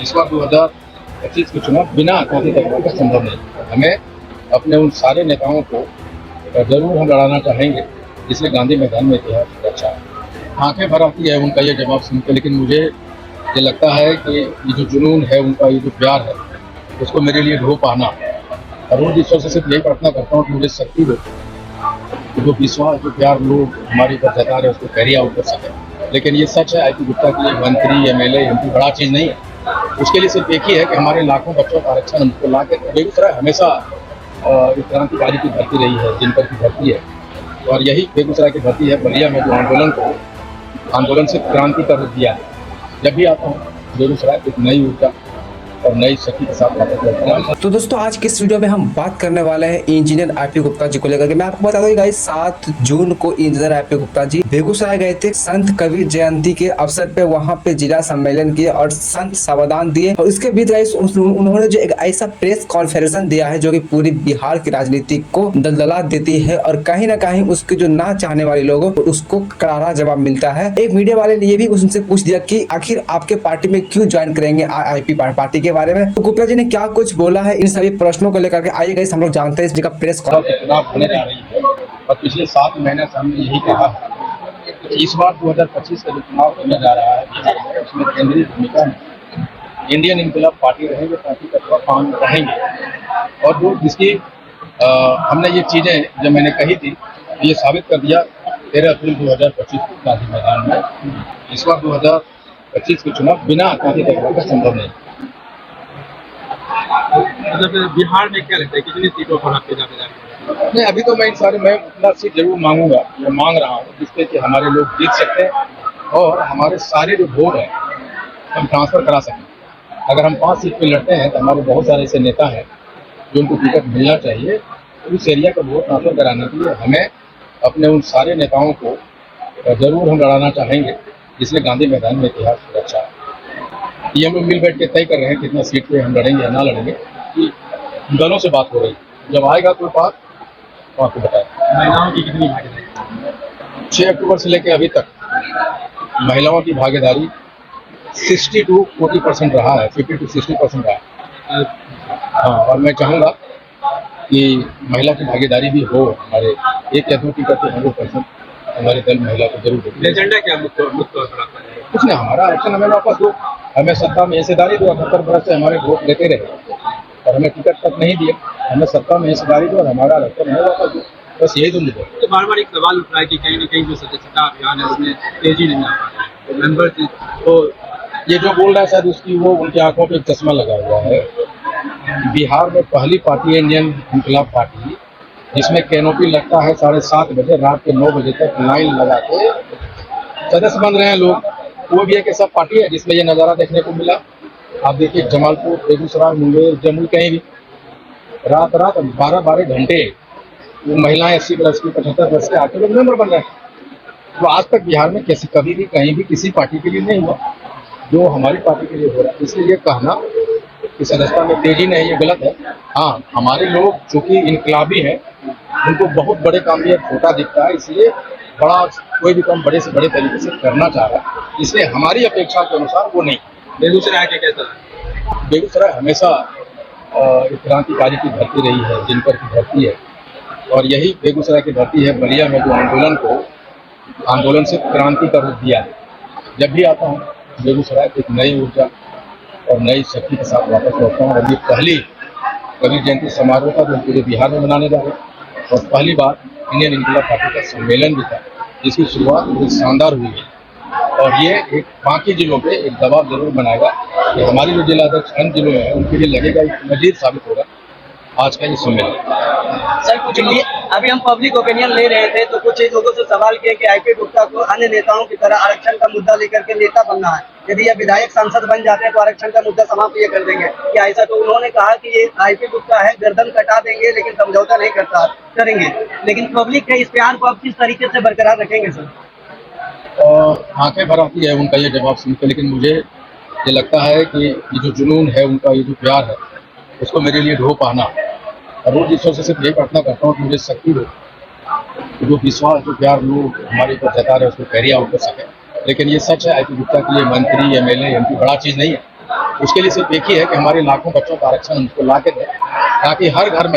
इस बार 2025 के चुनाव बिना आतंकी तत्वों का संभव नहीं। हमें अपने उन सारे नेताओं को जरूर हम लड़ाना चाहेंगे जिसने गांधी मैदान में इतिहास रचा। आंखें भर आती है उनका ये जवाब सुनकर, लेकिन मुझे ये लगता है कि ये जो जुनून है उनका, ये जो प्यार है, उसको मेरे लिए ढो पाना। और रोज ईश्वर से सिर्फ यही प्रार्थना करता हूँ कि मुझे शक्ति दो, जो विश्वास, जो प्यार लोग हमारे ऊपर जता रहे हैं उसको कैरी आउट कर सकें। लेकिन ये सच है आईपी गुप्ता की मंत्री एमएलए एमपी बड़ा चीज़ नहीं है। उसके लिए सिर्फ एक ही है कि हमारे लाखों बच्चों का आरक्षण हमको ला के, बेगूसराय हमेशा क्रांतिकारी की धरती रही है, जिनकर की धरती है, और यही बेगूसराय की धरती है। बलिया में जो आंदोलन से क्रांति कर दिया है। जब भी आता हूँ बेगूसराय एक नई ऊर्जा और नई शक्ति के साथ वापस लौटते हैं। तो दोस्तों आज के इस वीडियो में हम बात करने वाले हैं इंजीनियर आईपी गुप्ता जी को लेकर के। मैं आपको बता दूं गाइस 7 जून को इंजीनियर आईपी गुप्ता जी बेगूसराय गए थे संत कबीर जयंती के अवसर पे। वहां पे जिला सम्मेलन किए और संत सावधान दिए, और इसके बीच गाइस उन्होंने जो एक ऐसा प्रेस कॉन्फ्रेंस दिया है जो कि पूरी बिहार की राजनीति को दलदला देती है, और कहीं ना कहीं उसके जो ना चाहने वाले लोगों को उसको करारा जवाब मिलता है। एक मीडिया वाले ने ये भी उनसे पूछ दिया कि आखिर आपके पार्टी में क्यों ज्वाइन करेंगे आईपी पार्टी के बारे में। तो गुप्ता जी ने क्या कुछ बोला है इन सभी प्रश्नों को लेकर के, आइए गाइस हम लोग जानते हैं इस जगह प्रेस चुनाव होने जा रही है, और पिछले 7 महीने से हमने यही कहा है कि इस बार 2025 का जो चुनाव होने जा रहा है उसमें केंद्रीय भूमिका में इंडियन इनकलाब पार्टी रहेंगे, पार्टी का काम रहेंगे। और जो जिसकी हमने ये चीज़ें जब मैंने कही थी ये साबित कर दिया 13 अप्रैल 2025 गांधी मैदान में। इस बार 2025 के चुनाव बिना आतंकी तत्वों का संभव नहीं। मतलब बिहार में क्या लगता है कितनी सीटों पर आपके जाने नहीं, अभी तो मैं उतना सीट जरूर मांगूंगा, मैं मांग रहा हूँ जिससे कि हमारे लोग जीत सकते हैं और हमारे सारे जो वोट हैं हम ट्रांसफ़र करा सकें। अगर हम 5 सीट पे लड़ते हैं तो हमारे बहुत सारे ऐसे नेता हैं जो उनको टिकट मिलना चाहिए, तो उस एरिया का वोट ट्रांसफ़र कराने के लिए हमें अपने उन सारे नेताओं को जरूर हम लड़ाना चाहेंगे जिसने गांधी मैदान में इतिहास रचा। ये हम लोग मिल बैठ के तय कर रहे हैं कितना सीट पे हम लड़ेंगे या ना लड़ेंगे, कि दलों से बात हो रही है। जब आएगा कोई बात तो आपको बताएं। महिलाओं की कितनी भागीदारी 6 अक्टूबर से लेकर अभी तक महिलाओं की भागीदारी 60 to 40% रहा है, 50 to 60% रहा है। हाँ, और मैं चाहूँगा कि महिला की भागीदारी भी हो। हमारे 1 या 2 टिकट पे 100% हमारे दल महिला को जरूर देंगे। एजेंडा क्या मुख्य तौर पर आपका है? कुछ नहीं, हमारा आरक्षण हमें वापस दो, हमें सत्ता में हिस्सेदारी दो। 78 वर्ष से हमारे वोट लेते रहे और हमें टिकट तक नहीं दिए, हमें सत्ता में हिस्सेदारी दो और हमारा आरक्षण हमें वापस दो। बस यही तो मुद्दा है। तो बार बार एक सवाल उठ रहा है कि कहीं ना कहीं जो सदस्यता अभियान है उसमें तेजी नहीं आ रहा है। मेंबर तो ये जो बोल रहा है शायद उसकी वो उनकी आंखों पे एक चश्मा लगा हुआ है। बिहार में पहली पार्टी है इंडियन इनकलाब पार्टी, जिसमें कैनोपी लगता है 7:30 बजे, रात के 9 बजे तक लाइन लगा के सदस्य बन रहे हैं लोग। वो भी एक ऐसा पार्टी है जिसमें ये नज़ारा देखने को मिला। आप देखिए जमालपुर, बेगूसराय, मुंगेर, जमुई, कहीं भी रात 12 घंटे वो महिलाएं 80 वर्ष की, 75 वर्ष के आके लोग मेंबर बन रहे हैं। तो आज तक बिहार में कभी भी कहीं भी किसी पार्टी के लिए नहीं हुआ जो हमारी पार्टी के लिए हो रहा है। इसलिए ये कहना कि सदस्यता में तेजी नहीं, ये गलत है। हाँ, हमारे लोग चूँकि इनकलाबी हैं, उनको बहुत बड़े काम भी छोटा दिखता है, इसलिए बड़ा कोई भी काम बड़े से बड़े तरीके से करना चाह रहा है। इसलिए हमारी अपेक्षा के अनुसार वो नहीं। बेगूसराय के कैसा है? बेगूसराय हमेशा क्रांतिकारी की धरती रही है, जिनकर की धरती है, और यही बेगूसराय की धरती है। बलिया में जो आंदोलन से क्रांति का रूप दिया है। जब भी आता हूँ बेगूसराय एक नई ऊर्जा और नई शक्ति के साथ वापस लौटता हूँ। और ये पहली कबीर जयंती समारोह का जो पूरे बिहार में मनाने जा रहे हैं, और पहली बार इंडियन इनकलाब पार्टी का सम्मेलन भी था जिसकी शुरुआत बहुत शानदार हुई है। और ये एक बाकी जिलों पे एक दबाव जरूर बनाएगा कि हमारी जो जिला अध्यक्ष अन्य जिलों में है उनके लिए लगेगा, मजीद साबित होगा आज का ये सम्मेलन। सर कुछ अभी हम पब्लिक ओपिनियन ले रहे थे तो कुछ लोगों से सवाल किए कि आईपी गुप्ता को अन्य नेताओं की तरह आरक्षण का मुद्दा लेकर के नेता बनना है, यदि ये विधायक सांसद बन जाते हैं तो आरक्षण का मुद्दा समाप्त ये कर देंगे क्या ऐसा? तो उन्होंने कहा कि ये आईपी गुप्ता है, गर्दन कटा देंगे लेकिन समझौता नहीं करेंगे। लेकिन पब्लिक के इस प्यार को आप किस तरीके से बरकरार रखेंगे सर? आंखें भर आती है उनका ये जवाब सुनकर, लेकिन मुझे ये लगता है कि ये जो जुनून है उनका, ये जो प्यार है, उसको मेरे लिए ढो पाना। और रोज ईश्वर से सिर्फ यही प्रार्थना करता हूँ कि मुझे शक्ति दो, जो विश्वास, जो प्यार लोग हमारे ऊपर जता रहे हैं उसको कैरी आउट कर सकें। लेकिन ये सच है आईपी गुप्ता की ये मंत्री एमएलए एमपी बड़ा चीज़ नहीं है। उसके लिए सिर्फ एक ही है कि हमारे लाखों बच्चों का आरक्षण उनको ला के दें, ताकि हर घर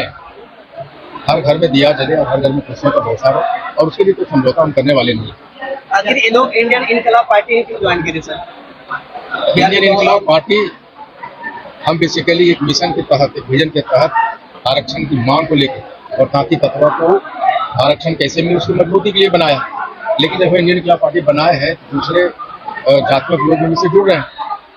में दिया जले और हर घर में खुशियों का बरसात हो, और उसके लिए कोई समझौता हम करने वाले नहीं है। आखिर ये लोग इंडियन इनकलाब पार्टी क्यों ज्वाइन करें सर? इंडियन इनकलाब पार्टी हम बेसिकली एक मिशन के तहत, एक विजन के तहत आरक्षण की मांग को लेकर और तांती तत्वा को आरक्षण कैसे मिले उसकी मजबूती के लिए बनाया। लेकिन जब इंडियन इनकलाब पार्टी बनाए है तो दूसरे जातियों के लोग उनसे जुड़ रहे हैं,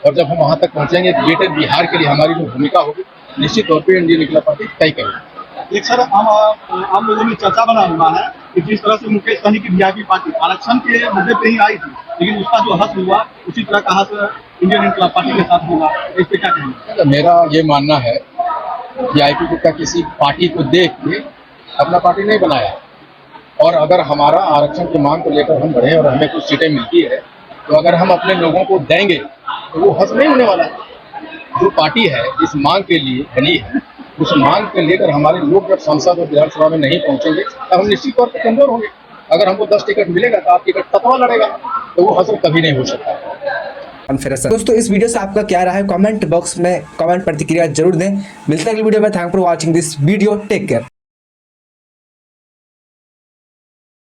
और जब हम वहाँ तक पहुँचेंगे तो ग्रेटर बिहार के लिए हमारी जो भूमिका होगी निश्चित तौर पर इंडियन इनकलाब पार्टी तय करेगी। एक सर आम लोगों में चर्चा बना हुआ है कि जिस तरह से मुकेश सहनी की वीआईपी पार्टी आरक्षण के मुद्दे पे ही आई थी, लेकिन उसका जो हश्र हुआ उसी तरह का हश्र इंडियन इनकलाब पार्टी के साथ होगा, इस पे क्या कहेंगे? मेरा ये मानना है कि आईपी गुप्ता किसी पार्टी को देख के अपना पार्टी नहीं बनाया, और अगर हमारा आरक्षण की मांग को लेकर हम बढ़े और हमें कुछ सीटें मिलती है तो अगर हम अपने लोगों को देंगे तो वो हश्र नहीं होने वाला है। जो पार्टी है इस मांग के लिए बनी है, उस मांग को लेकर हमारे लोग जब संसद और विधानसभा में नहीं पहुंचेंगे तब हम निश्चित तौर पर कमजोर होंगे। अगर हमको 10 टिकट मिलेगा तो आप टिकट तत्वा लड़ेगा, तो वो हश्र कभी नहीं हो सकता। दोस्तों इस वीडियो से आपका क्या राय है कमेंट बॉक्स में कमेंट प्रतिक्रिया जरूर दें। मिलते हैं अगली वीडियो में। Thank for watching this video, take care.